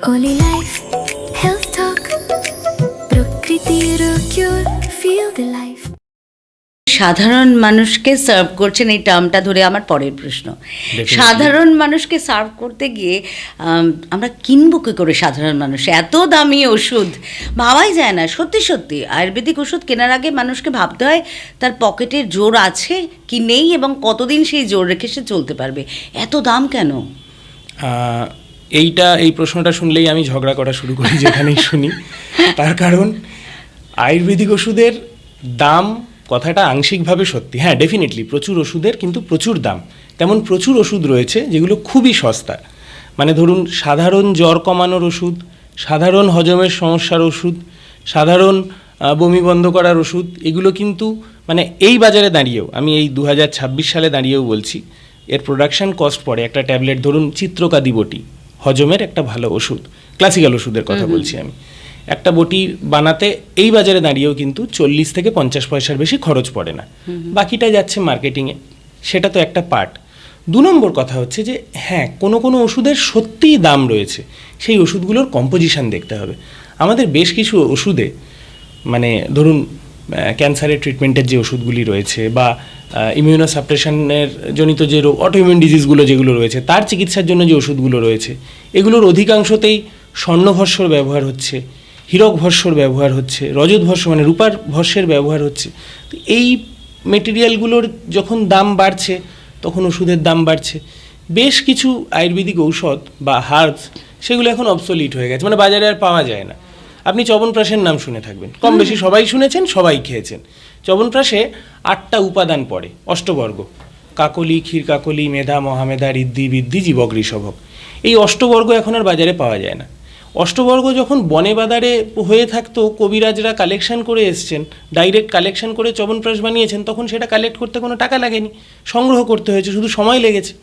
Only life, health talk, প্রকৃতির কিউর, feel the life. সাধারণ মানুষকে সার্ভ করছেন, এই টার্মটা ধরে আমার পরের প্রশ্ন। সাধারণ মানুষকে সার্ভ করতে গিয়ে আমরা কিনবো কী করে? সাধারণ মানুষ এত দামি ওষুধ ভাবাই যায় না। সত্যি সত্যি আয়ুর্বেদিক ওষুধ কেনার আগে মানুষকে ভাবতে হয় তার পকেটের জোর আছে কি নেই এবং কতদিন সেই জোর রেখে সে চলতে পারবে। এত দাম কেন? এই প্রশ্নটা শুনলেই আমি ঝগড়া করা শুরু করি, যেখানেই শুনি। তার কারণ আয়ুর্বেদিক ওষুধের দাম কথাটা আংশিকভাবে সত্যি। হ্যাঁ, ডেফিনেটলি প্রচুর ওষুধের কিন্তু প্রচুর দাম। তেমন প্রচুর ওষুধ রয়েছে যেগুলো খুবই সস্তা। মানে ধরুন, সাধারণ জ্বর কমানোর ওষুধ, সাধারণ হজমের সমস্যার ওষুধ, সাধারণ বমি বন্ধ করার ওষুধ, এগুলো কিন্তু মানে এই বাজারে দাঁড়িয়েও, আমি এই 2026 সালে দাঁড়িয়েও বলছি, এর প্রোডাকশান কস্ট পড়ে একটা ট্যাবলেট, ধরুন চিত্রকাদি বটি, হজমের একটা ভালো ওষুধ, ক্লাসিক্যাল ওষুধের কথা বলছি আমি, একটা বটি বানাতে এই বাজারে দাঁড়িয়েও কিন্তু 40 থেকে 50 পয়সার বেশি খরচ পড়ে না। বাকিটা যাচ্ছে মার্কেটিংয়ে, সেটা তো একটা পার্ট। 2 নম্বর কথা হচ্ছে যে হ্যাঁ, কোনো কোনো ওষুধের সত্যিই দাম রয়েছে, সেই ওষুধগুলোর কম্পোজিশন দেখতে হবে। আমাদের বেশ কিছু ওষুধে, মানে ধরুন ক্যান্সারের ট্রিটমেন্টের যে ওষুধগুলি রয়েছে বা ইমিউনোসাপ্রেশনের জনিত যে অটোইমিউন ডিজিজগুলো যেগুলো রয়েছে তার চিকিৎসার জন্য যে ওষুধগুলো রয়েছে, এগুলোর অধিকাংশতেই স্বর্ণভস্যর ব্যবহার হচ্ছে, হীরক ভস্যর ব্যবহার হচ্ছে, রজত ভস্য মানে রূপার ভস্যের ব্যবহার হচ্ছে। তো এই মেটেরিয়ালগুলোর যখন দাম বাড়ছে তখন ওষুধের দাম বাড়ছে। বেশ কিছু আয়ুর্বেদিক ঔষধ বা হার্বস সেগুলো এখন অবসোলিট হয়ে গেছে, মানে বাজারে আর পাওয়া যায় না। আপনি চ্যবনপ্রাশের নাম শুনে থাকবেন, কম বেশি সবাই শুনেছেন, সবাই খেয়েছেন। চ্যবনপ্রাশে 8টা উপাদান পড়ে, অষ্টবর্গ: কাকলি, ক্ষীরকাকলি, মেধা, মহামেধা, ঋদ্ধি, বৃদ্ধি, জীবক, ঋষভক। এই অষ্টবর্গ এখন আর বাজারে পাওয়া যায় না। অষ্টবর্গ যখন বনে বাদারে হয়ে থাকতো, কবিরাজরা কালেকশন করে এসছেন, ডাইরেক্ট কালেকশন করে চ্যবনপ্রাশ বানিয়েছেন, তখন সেটা কালেক্ট করতে কোনো টাকা লাগেনি, সংগ্রহ করতে হয়েছে, শুধু সময় লেগেছে।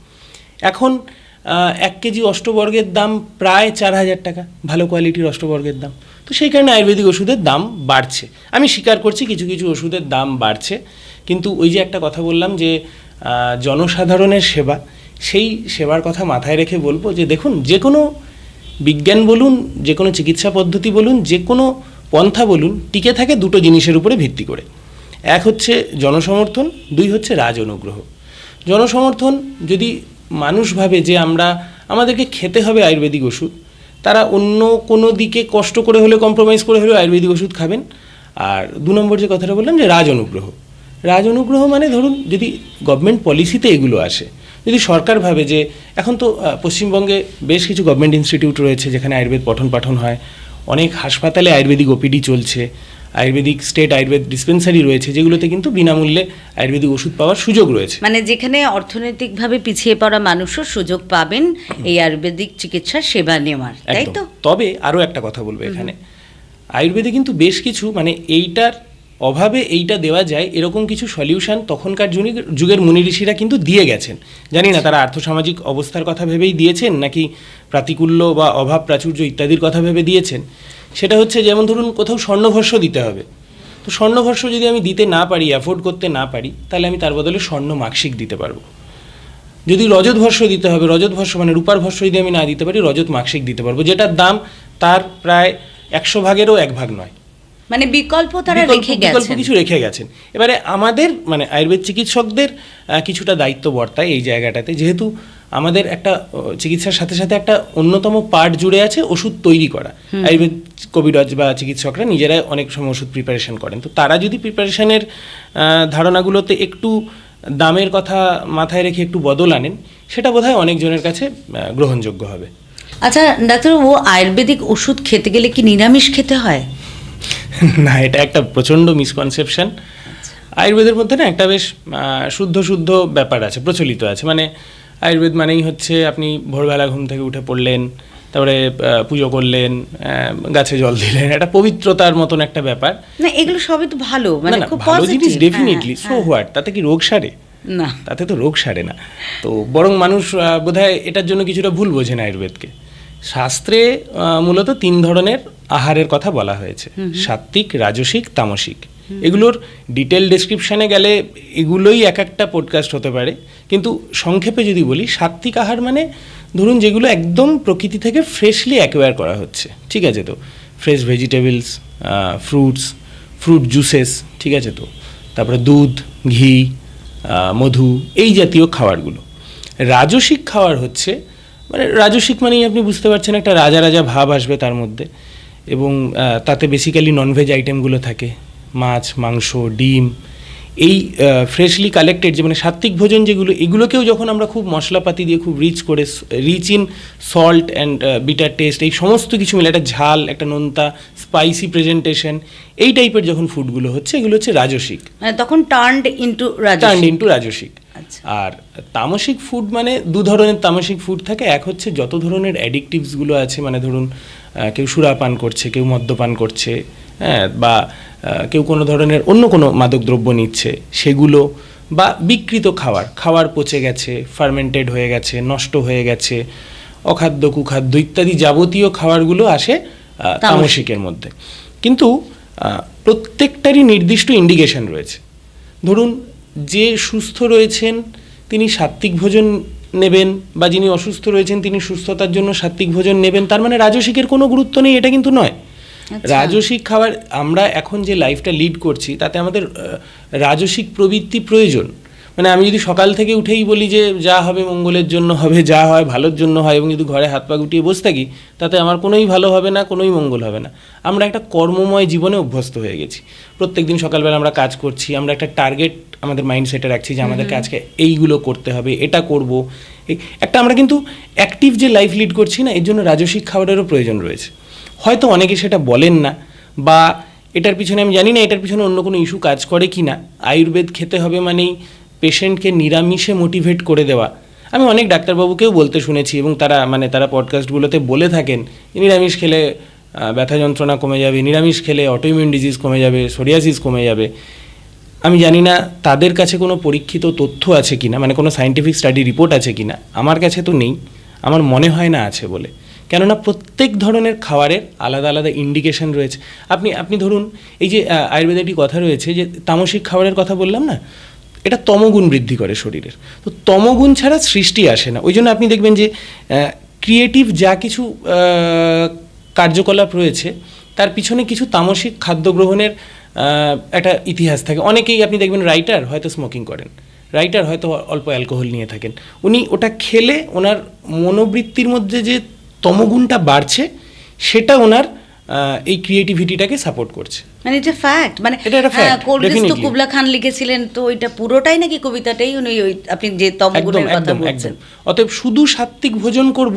এখন 1 কেজি অষ্টবর্গের দাম প্রায় 4000 টাকা, ভালো কোয়ালিটির অষ্টবর্গের দাম। তো সেই কারণে আয়ুর্বেদিক ওষুধের দাম বাড়ছে। আমি স্বীকার করছি কিছু কিছু ওষুধের দাম বাড়ছে, কিন্তু ওই যে একটা কথা বললাম যে জনসাধারণের সেবা, সেই সেবার কথা মাথায় রেখে বলবো যে দেখুন, যে কোনো বিজ্ঞান বলুন, যে কোনো চিকিৎসা পদ্ধতি বলুন, যে কোনো পন্থা বলুন, টিকে থাকে 2টো জিনিসের উপরে ভিত্তি করে। 1 হচ্ছে জনসমর্থন, 2 হচ্ছে রাজ অনুগ্রহ। জনসমর্থন, যদি মানুষ ভাবে যে আমাদেরকে খেতে হবে আয়ুর্বেদিক ওষুধ, তারা অন্য কোনো দিকে কষ্ট করে হলে, কম্প্রোমাইজ করে হলেও আয়ুর্বেদিক ওষুধ খাবেন। আর 2 নম্বর যে কথাটা বললাম যে রাজ অনুগ্রহ, রাজ অনুগ্রহ মানে ধরুন যদি গভর্নমেন্ট পলিসিতে এগুলো আসে, যদি সরকার ভাবে যে এখন তো পশ্চিমবঙ্গে বেশ কিছু গভর্নমেন্ট ইনস্টিটিউট রয়েছে যেখানে আয়ুর্বেদ পঠন পাঠন হয়, অনেক হাসপাতালে আয়ুর্বেদিক ওপিডি চলছে, আয়ুর্বেদিক স্টেট আয়ুর্বেদ ডিসপেন্সারি রয়েছে, যেগুলোতে কিন্তু বিনামূল্যে আয়ুর্বেদিক ওষুধ পাওয়ার সুযোগ রয়েছে। মানে যেখানে অর্থনৈতিকভাবে পিছিয়ে পড়া মানুষও সুযোগ পাবেন এই আয়ুর্বেদিক চিকিৎসার সেবা নেওয়ার, তাই তো? তবে আরও একটা কথা বলবো, এখানে আয়ুর্বেদে কিন্তু বেশ কিছু, মানে এইটার অভাবে এইটা দেওয়া যায় এরকম কিছু সলিউশন তখনকার যুগের মুনি ঋষিরা কিন্তু দিয়ে গেছেন। জানি না তারা আর্থসামাজিক অবস্থার কথা ভেবেই দিয়েছেন নাকি প্রাতিকূল্য বা অভাব প্রাচুর্য ইত্যাদির কথা ভেবে দিয়েছেন। সেটা হচ্ছে যেমন ধরুন কোথাও স্বর্ণভস্য দিতে হবে, তো স্বর্ণভস্য যদি আমি দিতে না পারি, অ্যাফোর্ড করতে না পারি, তাহলে আমি তার বদলে স্বর্ণ মাক্সিক দিতে পারবো। যদি রজত ভস্য দিতে হবে, রজত ভস্য মানে রূপার ভস্য যদি আমি না দিতে পারি, রজত মাক্সিক দিতে পারবো, যেটার দাম তার প্রায় 100 ভাগেরও 1 ভাগ নয়। মানে বিকল্প তারা রেখে গেছেন, বিকল্প কিছু রেখে গেছেন। এবারে আমাদের মানে আয়ুর্বেদ চিকিৎসকদের কিছুটা দায়িত্ব বর্তায় এই জায়গাটাতে, যেহেতু আমাদের একটা চিকিৎসার সাথে সাথে একটা অন্যতম পার্ট জুড়ে আছে ওষুধ তৈরি করা। আয়ুর্বেদ কবিরাজ বা চিকিৎসকরা নিজেরাই অনেক সময় ওষুধ প্রিপারেশন করেন, তো তারা যদি প্রিপারেশনের ধারণাগুলোতে একটু দামের কথা মাথায় রেখে একটু বদল আনেন, সেটা বোধহয় অনেকজনের কাছে গ্রহণযোগ্য হবে। আচ্ছা ডাক্তারবাবু, আয়ুর্বেদিক ওষুধ খেতে গেলে কি নিরামিষ খেতে হয়? না, এটা একটা প্রচণ্ড মিসকনসেপশন। আয়ুর্বেদের মধ্যে না একটা বেশ শুদ্ধ ব্যাপার আছে, প্রচলিত আছে। মানে আয়ুর্বেদ মানেই হচ্ছে আপনি ভোরবেলা ঘুম থেকে উঠে পড়লেন, তারপরে পুজো করলেন, গাছে জল দিলেন, একটা পবিত্রতার মতন একটা ব্যাপার। না, এগুলো সবই তো ভালো, মানে খুব ভালো জিনিস, পজিটিভ, ডেফিনেটলি। সো হোয়াট, তাতে কি রোগ সারে? না, তাতে তো রোগ সারে না। তো বরং মানুষ বোধহয় এটার জন্য কিছুটা ভুল বোঝেন আয়ুর্বেদকে। শাস্ত্রে মূলত 3 ধরনের আহারের কথা বলা হয়েছে: সাত্ত্বিক, রাজসিক, তামসিক। এগুলোর ডিটেল ডেসক্রিপশানে গেলে এগুলোই এক একটা পডকাস্ট হতে পারে, কিন্তু সংক্ষেপে যদি বলি, সাত্ত্বিক আহার মানে ধরুন যেগুলো একদম প্রকৃতি থেকে ফ্রেশলি অ্যাকোয়ার করা হচ্ছে, ঠিক আছে তো, ফ্রেশ ভেজিটেবলস, ফ্রুট জুসেস, ঠিক আছে তো, তারপরে দুধ, ঘি, মধু, এই জাতীয় খাবারগুলো। রাজসিক খাবার হচ্ছে, মানে রাজসিক মানেই আপনি বুঝতে পারছেন একটা রাজা রাজা ভাব আসবে তার মধ্যে, এবং তাতে বেসিক্যালি ননভেজ আইটেমগুলো থাকে, মাছ, মাংস, ডিম, এই ফ্রেশলি কালেক্টেড যে মানে সাত্ত্বিক ভোজন যেগুলো, এগুলোকেও যখন আমরা খুব মশলাপাতি দিয়ে খুব rich in salt and bitter taste, এই সমস্ত কিছু মিলে একটা ঝাল, একটা নোনতা, স্পাইসি প্রেজেন্টেশন, এই টাইপের যখন ফুডগুলো হচ্ছে, এগুলো হচ্ছে রাজসিক, মানে তখন টার্নড ইনটু রাজসিক। আচ্ছা। আর তামসিক ফুড মানে দু ধরনের তামসিক ফুড থাকে। এক হচ্ছে যত ধরনের অ্যাডিকটিভসগুলো আছে, মানে ধরুন কেউ সুরাপান করছে, কেউ মদ্যপান করছে, হ্যাঁ, বা কেউ কোনো ধরনের অন্য কোনো মাদকদ্রব্য নিচ্ছে, সেগুলো, বা বিকৃত খাবার পচে গেছে, ফার্মেন্টেড হয়ে গেছে, নষ্ট হয়ে গেছে, অখাদ্য কুখাদ্য ইত্যাদি যাবতীয় খাবারগুলো আসে তামসিকের মধ্যে। কিন্তু প্রত্যেকটারই নির্দিষ্ট ইন্ডিকেশন রয়েছে। ধরুন যে সুস্থ রয়েছেন তিনি সাত্ত্বিক ভোজন নেবেন, বা যিনি অসুস্থ রয়েছেন তিনি সুস্থতার জন্য সাত্ত্বিক ভোজন নেবেন, তার মানে রাজসিকের কোনো গুরুত্ব নেই, এটা কিন্তু নয়। রাজসিক খাবার, আমরা এখন যে লাইফটা লিড করছি তাতে আমাদের রাজসিক প্রবৃত্তি প্রয়োজন। মানে আমি যদি সকাল থেকে উঠেই বলি যে যা হবে মঙ্গলের জন্য হবে, যা হয় ভালোর জন্য হয়, এবং যদি ঘরে হাত পা গুটিয়ে বসে থাকি, তাতে আমার কোনোই ভালো হবে না, কোনোই মঙ্গল হবে না। আমরা একটা কর্মময় জীবনে অভ্যস্ত হয়ে গেছি, প্রত্যেকদিন সকালবেলা আমরা কাজ করছি, আমরা একটা টার্গেট আমাদের মাইন্ডসেটে রাখছি যে আমাদেরকে আজকে এইগুলো করতে হবে, এটা করব, একটা আমরা কিন্তু অ্যাক্টিভ যে লাইফ লিড করছি না, এর জন্য রাজসিক খাবারেরও প্রয়োজন রয়েছে। হয়তো অনেকে সেটা বলেন না, বা এটার পিছনে আমি জানি না এটার পিছনে অন্য কোনো ইস্যু কাজ করে কি না। আয়ুর্বেদ খেতে হবে মানেই পেশেন্টকে নিরামিষে মোটিভেট করে দেওয়া। আমি অনেক ডাক্তারবাবুকেও বলতে শুনেছি, এবং তারা পডকাস্টগুলোতে বলে থাকেন নিরামিষ খেলে ব্যথা যন্ত্রণা কমে যাবে, নিরামিষ খেলে অটোইমিউন ডিজিজ কমে যাবে, সোরিয়াসিস কমে যাবে। আমি জানি না তাদের কাছে কোনো পরীক্ষিত তথ্য আছে কিনা, মানে কোনো সায়েন্টিফিক স্টাডি রিপোর্ট আছে কিনা। আমার কাছে তো নেই, আমার মনে হয় না আছে বলে। কেননা প্রত্যেক ধরনের খাবারের আলাদা আলাদা ইন্ডিকেশন রয়েছে। আপনি ধরুন এই যে আয়ুর্বেদে একটি কথা রয়েছে যে তামসিক খাবারের কথা বললাম না, এটা তমগুণ বৃদ্ধি করে শরীরের। তো তমগুণ ছাড়া সৃষ্টি আসে না। ওই জন্য আপনি দেখবেন যে ক্রিয়েটিভ যা কিছু কার্যকলাপ রয়েছে তার পিছনে কিছু তামসিক খাদ্য গ্রহণের একটা ইতিহাস থাকে। অনেকেই আপনি দেখবেন রাইটার হয়তো স্মোকিং করেন, রাইটার হয়তো অল্প অ্যালকোহল নিয়ে থাকেন, উনি ওটা খেলে ওনার মনোবৃত্তির মধ্যে যে তমগুণটা বাড়ছে সেটা ওনার এই ক্রিয়েটিভিটিটাকে সাপোর্ট করছে। মানে এটা ফ্যাক্ট, মানে কুবলা খান লিখেছিলেন, তো এটা পুরোটাই নাকি কবিতাটাই উনি ওই আপনি যে তমগুণের কথা বলছেন। অতএব শুধু সাত্ত্বিক ভোজন করব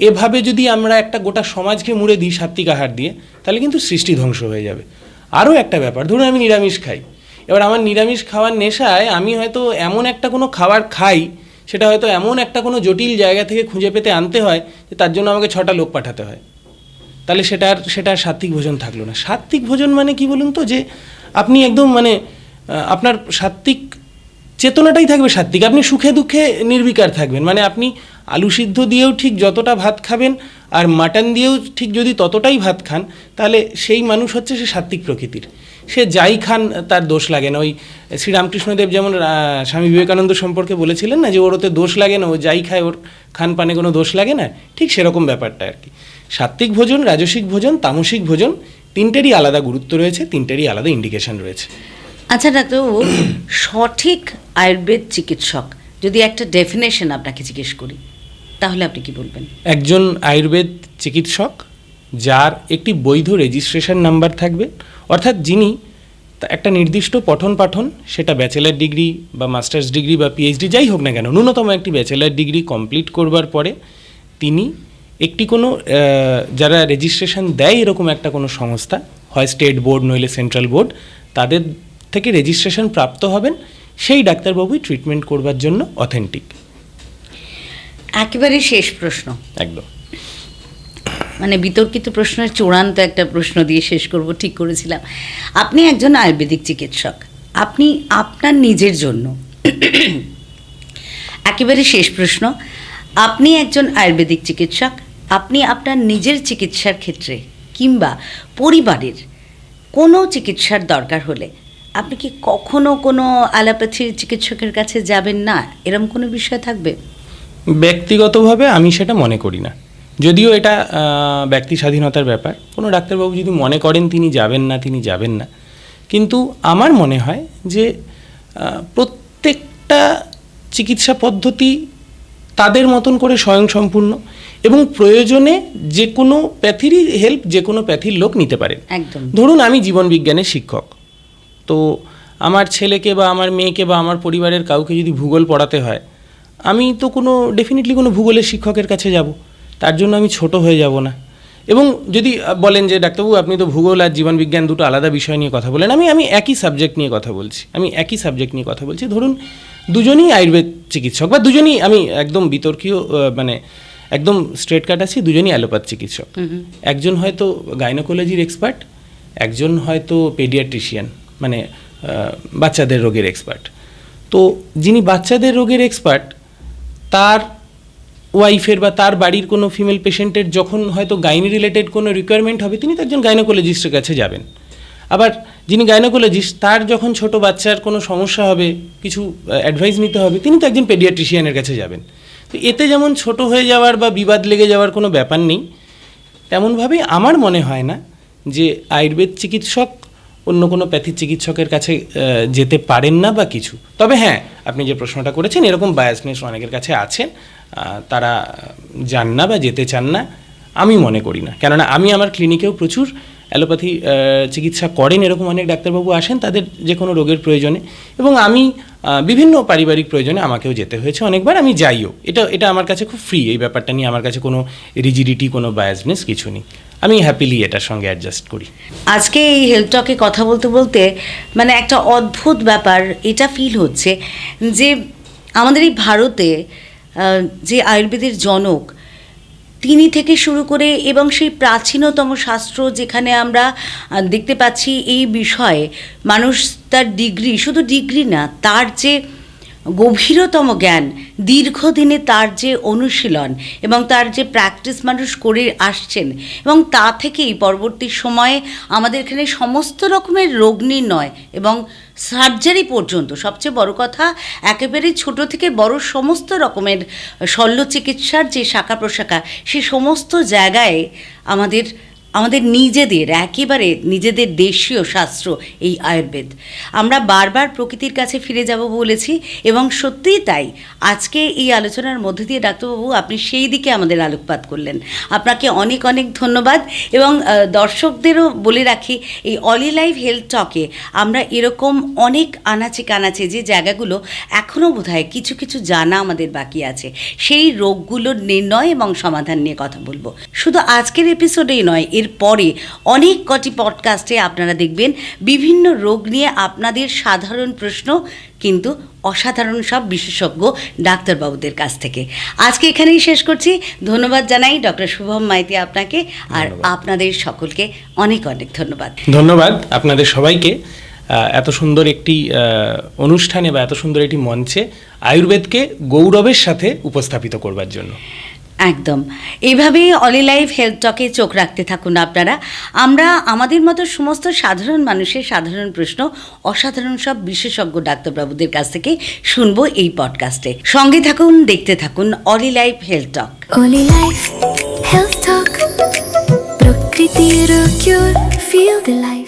এভাবে যদি আমরা একটা গোটা সমাজকে মুড়ে দিই সাত্ত্বিক আহার দিয়ে, তাহলে কিন্তু সৃষ্টি ধ্বংস হয়ে যাবে। আরও একটা ব্যাপার, ধরুন আমি নিরামিষ খাই, এবার আমার নিরামিষ খাওয়ার নেশায় আমি হয়তো এমন একটা কোনো খাবার খাই, সেটা হয়তো এমন একটা কোনো জটিল জায়গা থেকে খুঁজে পেতে আনতে হয় যে তার জন্য আমাকে 6টা লোক পাঠাতে হয়, তাহলে সেটা আর সাত্ত্বিক ভোজন থাকলো না। সাত্ত্বিক ভোজন মানে কি বলুন তো, যে আপনি একদম মানে আপনার সাত্ত্বিক চেতনাটাই থাকবে সাত্ত্বিক, আপনি সুখে দুঃখে নির্বিকার থাকবেন। মানে আপনি আলু সিদ্ধ দিয়েও ঠিক যতটা ভাত খাবেন, আর মাটন দিয়েও ঠিক যদি ততটাই ভাত খান, তাহলে সেই মানুষ হচ্ছে সে সাত্ত্বিক প্রকৃতির। সে যাই খান তার দোষ লাগে না। ওই শ্রীরামকৃষ্ণদেব যেমন স্বামী বিবেকানন্দ সম্পর্কে বলেছিলেন না, যে ওর ওতে দোষ লাগে না, ও যাই খায় ওর খান পানে কোনো দোষ লাগে না, ঠিক সেরকম ব্যাপারটা আর কি। সাত্ত্বিক ভোজন, রাজসিক ভোজন, তামসিক ভোজন, তিনটেরই আলাদা গুরুত্ব রয়েছে, তিনটেরই আলাদা ইন্ডিকেশন রয়েছে। আচ্ছা ডাক্তারবাবু, সঠিক আয়ুর্বেদ চিকিৎসক যদি একটা ডেফিনেশন আপনাকে জিজ্ঞেস করি, তাহলে আপনি কি বলবেন? একজন আয়ুর্বেদ চিকিৎসক যার একটি বৈধ রেজিস্ট্রেশন নাম্বার থাকবে, অর্থাৎ যিনি একটা নির্দিষ্ট পঠন পাঠন, সেটা ব্যাচেলার ডিগ্রি বা মাস্টার্স ডিগ্রি বা পিএইচডি যাই হোক না কেন, ন্যূনতম একটি ব্যাচেলার ডিগ্রি কমপ্লিট করবার পরে তিনি একটি কোনো যারা রেজিস্ট্রেশন দেয় এরকম একটা কোনো সংস্থা, হয় স্টেট বোর্ড নইলে সেন্ট্রাল বোর্ড, তাদের থেকে রেজিস্ট্রেশন প্রাপ্ত হবেন, সেই ডাক্তারবাবুই ট্রিটমেন্ট করবার জন্য অথেন্টিক। একেবারে শেষ প্রশ্ন, একদম মানে বিতর্কিত প্রশ্নের চূড়ান্ত একটা প্রশ্ন দিয়ে শেষ করব ঠিক করেছিলাম। আপনি একজন আয়ুর্বেদিক চিকিৎসক, আপনি আপনার নিজের জন্য, একেবারে শেষ প্রশ্ন, আপনি একজন আয়ুর্বেদিক চিকিৎসক, আপনি আপনার নিজের চিকিৎসার ক্ষেত্রে কিংবা পরিবারের কোনো চিকিৎসার দরকার হলে আপনি কি কখনো কোনো অ্যালোপ্যাথির চিকিৎসকের কাছে যাবেন না, এরকম কোনো বিষয় থাকবে? ব্যক্তিগতভাবে আমি সেটা মনে করি না, যদিও এটা ব্যক্তি স্বাধীনতার ব্যাপার। কোনো ডাক্তারবাবু যদি মনে করেন তিনি যাবেন না, কিন্তু আমার মনে হয় যে প্রত্যেকটা চিকিৎসা পদ্ধতি তাদের মতন করে স্বয়ংসম্পূর্ণ এবং প্রয়োজনে যে কোনো প্যাথিরই হেল্প যে কোনো প্যাথির লোক নিতে পারেন। একদম। ধরুন আমি জীবনবিজ্ঞানের শিক্ষক, তো আমার ছেলেকে বা আমার মেয়েকে বা আমার পরিবারের কাউকে যদি ভূগোল পড়াতে হয়, আমি তো ডেফিনেটলি কোনো ভূগোলের শিক্ষকের কাছে যাব, তার জন্য আমি ছোট হয়ে যাব না। এবং যদি বলেন যে ডাক্তারবাবু আপনি তো ভূগোল আর জীবনবিজ্ঞান দুটো আলাদা বিষয় নিয়ে কথা বলেন, আমি একই সাবজেক্ট নিয়ে কথা বলছি। ধরুন দুজনই আয়ুর্বেদ চিকিৎসক, বা দুজনই, আমি একদম বিতর্কীয় মানে একদম স্ট্রেট কাট আছি, দুজনই অ্যালোপ্যাথ চিকিৎসক। একজন হয়তো গাইনোকোলজির এক্সপার্ট, একজন হয়তো পেডিয়াট্রিশিয়ান, মানে বাচ্চাদের রোগের এক্সপার্ট। তো যিনি বাচ্চাদের রোগের এক্সপার্ট, তার ওয়াইফের বা তার বাড়ির কোনো ফিমেল পেশেন্টের যখন হয়তো গাইনি রিলেটেড কোনো রিকোয়ারমেন্ট হবে, তিনি তো একজন গাইনোকোলজিস্টের কাছে যাবেন। আবার যিনি গাইনোকোলজিস্ট, তার যখন ছোট বাচ্চার কোনো সমস্যা হবে, কিছু অ্যাডভাইস নিতে হবে, তিনি তো একজন পেডিয়াট্রিশিয়ানের কাছে যাবেন। তো এতে যেমন ছোট হয়ে যাওয়ার বা বিবাদ লেগে যাওয়ার কোনো ব্যাপার নেই, তেমনভাবে আমার মনে হয় না যে আয়ুর্বেদ চিকিৎসক অন্য কোনো প্যাথিক চিকিৎসকের কাছে যেতে পারেন না বা কিছু। তবে হ্যাঁ, আপনি যে প্রশ্নটা করেছেন, এরকম বায়াসনেস অনেকের কাছে আছেন, তারা যান না বা যেতে চান না, আমি মনে করি না। কেননা আমি আমার ক্লিনিকেও প্রচুর অ্যালোপ্যাথি চিকিৎসা করেন এরকম অনেক ডাক্তারবাবু আসেন তাদের যে কোনো রোগের প্রয়োজনে, এবং আমি বিভিন্ন পারিবারিক প্রয়োজনে আমাকেও যেতে হয়েছে অনেকবার, আমি যাইও। এটা আমার কাছে খুব ফ্রি, এই ব্যাপারটা নিয়ে আমার কাছে কোনো রিজিডিটি, কোনো বায়াসনেস কিছু নেই, আমি হ্যাপিলি এটার সঙ্গে অ্যাডজাস্ট করি। আজকে এই হেলথ টকে কথা বলতে বলতে মানে একটা অদ্ভুত ব্যাপার এটা ফিল হচ্ছে যে আমাদের এই ভারতে যে আয়ুর্বেদের জনক, তিনি থেকে শুরু করে এবং সেই প্রাচীনতম শাস্ত্র যেখানে আমরা দেখতে পাচ্ছি এই বিষয়ে মানুষ তার ডিগ্রি, শুধু ডিগ্রি না, তার যে গভীরতম জ্ঞান, দীর্ঘদিনে তার যে অনুশীলন এবং তার যে প্র্যাকটিস মানুষ করে আসছেন, এবং তা থেকেই পরবর্তী সময়ে আমাদের এখানে সমস্ত রকমের রোগ নির্ণয় এবং সার্জারি পর্যন্ত, সবচেয়ে বড় কথা একেবারে ছোট থেকে বড় সমস্ত রকমের শল্য চিকিৎসার যে শাখা প্রশাখা, সে সমস্ত জায়গায় আমাদের নিজেদের একেবারে নিজেদের দেশীয় শাস্ত্র এই আয়ুর্বেদ। আমরা বারবার প্রকৃতির কাছে ফিরে যাব বলেছি, এবং সত্যিই তাই। আজকে এই আলোচনার মধ্যে দিয়ে ডাক্তারবাবু আপনি সেই দিকে আমাদের আলোকপাত করলেন, আপনাকে অনেক অনেক ধন্যবাদ। এবং দর্শকদেরও বলে রাখি, এই অলি লাইভ হেলথ টকে আমরা এরকম অনেক আনাচে কানাচে যে জায়গাগুলো এখনও বোধহয় কিছু কিছু জানা আমাদের বাকি আছে, সেই রোগগুলোর নির্ণয় এবং সমাধান নিয়ে কথা বলবো। শুধু আজকের এপিসোডেই নয়, এরপরে অনেক কটি পডকাস্টে আপনারা দেখবেন বিভিন্ন রোগ নিয়ে আপনাদের সাধারণ প্রশ্ন, কিন্তু অসাধারণ সব বিশেষজ্ঞ ডাক্তারবাবুদের কাছ থেকে। আজকে এখানেই শেষ করছি। ধন্যবাদ জানাই ডক্টর শুভম মাইতি আপনাকে, আর আপনাদের সকলকে অনেক অনেক ধন্যবাদ। ধন্যবাদ আপনাদের সবাইকে এত সুন্দর একটি অনুষ্ঠানে বা এত সুন্দর একটি মঞ্চে আয়ুর্বেদকে গৌরবের সাথে উপস্থাপিত করবার জন্য। একদম এইভাবেই অলি লাইভ হেলথ টকে চোখ রাখতে থাকুন আপনারা। আমরা আমাদের মতো সমস্ত সাধারণ মানুষের সাধারণ প্রশ্ন অসাধারণ সব বিশেষজ্ঞ ডাক্তারবাবুদের কাছ থেকে শুনবো এই পডকাস্টে। সঙ্গে থাকুন, দেখতে থাকুন অলি লাইভ হেলথ টক। Oli Life Health Talk, প্রকৃতির কিউর, feel the life.